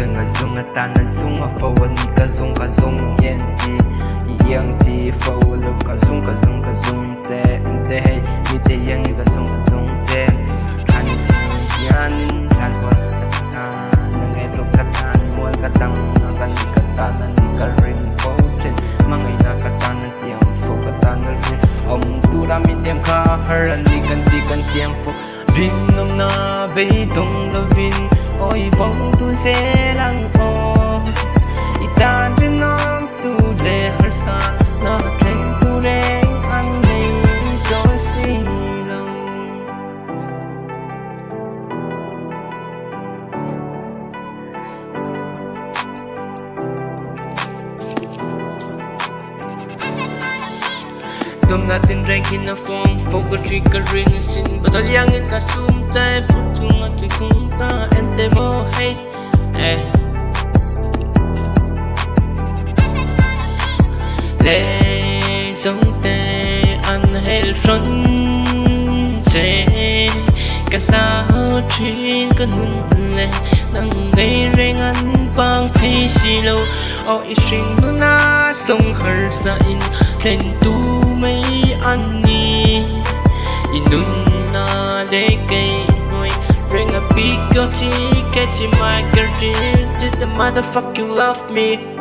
chân ngà dung ngà ta nà dung ngà phô và nì cả dung yên đi yên chi phô lưu cả dung chê chê hay như thế yên như cả dung chê khăn sinh yên khăn quần cả nà nghe lúc cả ta muôn cả tăng nà cả nì cả ta nà nì cả rin phô trên mà ngày nà cả ta nà tiệm phô cả ta nà rin ông tu ra mi tiệm khá hờ ra nì cần tiệm phô vin nông na vây tung đô vin ôi vong tu sẽ lăng ô ita đến nam tu lệ hở sa na khen tu reng ăn đây cho si lòng Dom natin ranking na form Focal triggering sin Batalyangin ka sumtay Putung at ikong na Ente mo hate Lê giống tê ăn hel xuân Sẽ Cả ta trên cả nun lệ Nâng gây reng ăn bang thế xì lâu Ôi sinh nó na sông hờ sa in Lên tu mấy anh ni Inun na để cây ngồi Ring a big girl, catching my girl. Did the motherfucker love me?